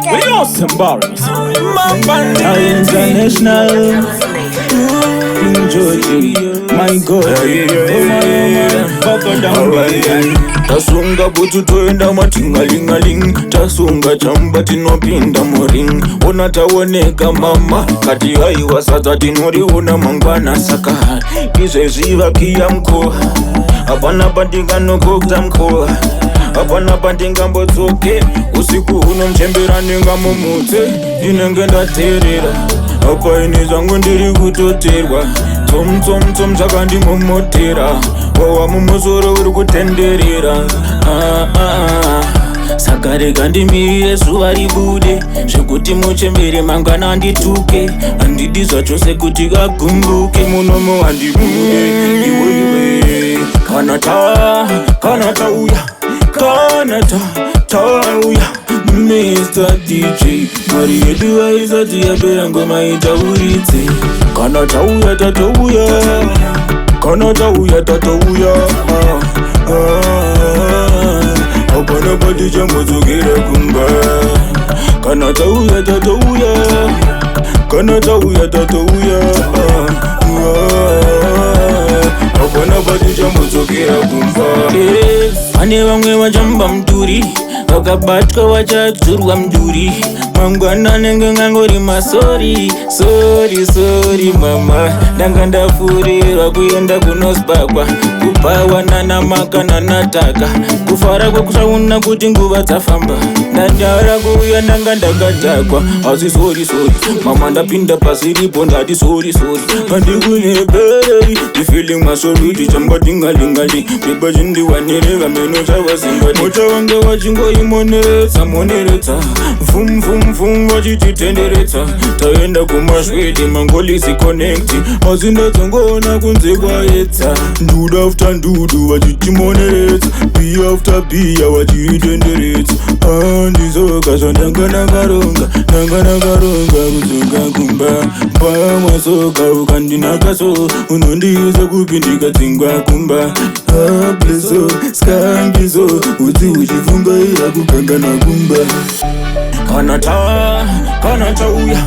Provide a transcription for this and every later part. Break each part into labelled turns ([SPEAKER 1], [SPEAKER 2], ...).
[SPEAKER 1] We are Simbaris. International. King Georgie. My God.
[SPEAKER 2] Tasunga butu toenda matingalingaling. Tasunga chamba tinopinda moring. Ona taoneka mama kati haiwa sata tinori una mangwana saka. Ize ziva kia mko hapana bandinga no kokta mko hapana bandinga mbotsoke usiku uno mchembera ninga mumutse inenge ndaterera apa ini zangu ndiri kutoterwa tom zvakandimomotera wawa mumusoro uri kutenderera saka rega ndimirire zuva ribude zvekuti muchembere mangwana andituke handidi zvachose kuti kagumbuke munomo handibude iwe kana tauya Mr. DJ mari yedu haisati yapera ngoma itauridze kana tauya tatouya apana pati chambodzokera kumba kana tauya apana pati chambodzokera kumba. Pane vamwe vachamba mudhuri vakabatwa vachadzurwa mudhuri mangwana nenge ngangori masori sorry mama ndanga ndafurirwa kuenda kunosbakwa kupawa nanamaka nanataka kufara kwekusauna kuti nguva dzafamba ndanyara kuuya ndanga ndakadhakwa asi sorry mama ndapinda pasi ripo ndati sorry handikunebere ndifeeling masoruti chambatingalingali beba chindiwanireva meno zvavazingati mota vange vachingoimoneretsa vum vachititenderetsa taenda kumaswedi mangolisi connect asi ndatsongoona kunze kwaedza ndudu after ndudu vachitimoneretsa bia after bia vachitenderetsa handizoka zvandanganaronga kudzoka kumba pamwasoka ukandinakaso unondiuza kupindika dzingwa kumba ableso skangizo udzi uchifungaira kugangana kumba kana tauya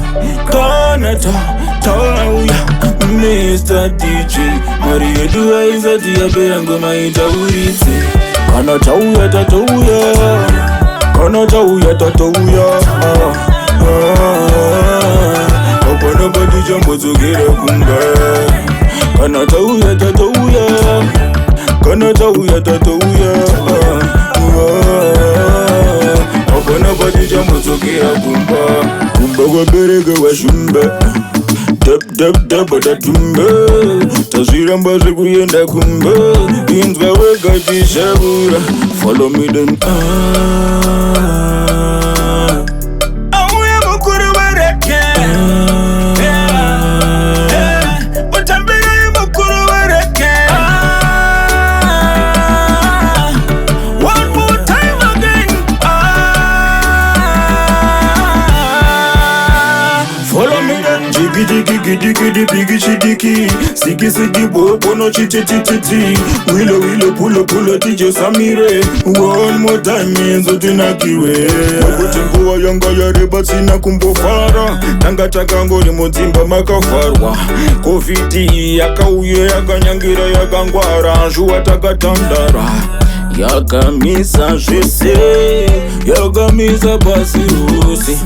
[SPEAKER 2] Mr. DJ mari yedu haisati yapera ngoma itauridze kana tauya apana pati chambodzokera kumba kana tauya apana pati chambodzokera kumba kwabereka washumba dab tazviramba zvekuenda kumba inzwa wega chishavura follow me then Giddy piggy chidiki Siki bobo no chitititi Wilo pulo DJ Samire One more time enzo tinakiwe Wakuti nguwa yanga ya reba sina kumbofara Tanga takangori mudzimba makafarwa Covid yakauye yakanyangira yakangwara Njuwa takatandara yakamisa zvese yakamisa pasi rose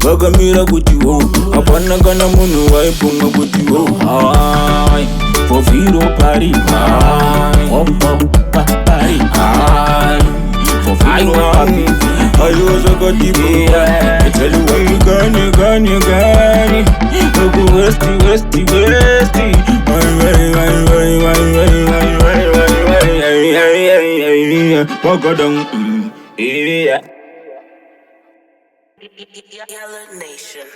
[SPEAKER 2] vakamira kuti wo hapana kana munhu waipumwa kuti wo hai fovhiro pari hai pari hai fovhiro pari ayo zvakatipo gani loku westi Pagadang
[SPEAKER 3] Yellow Nation.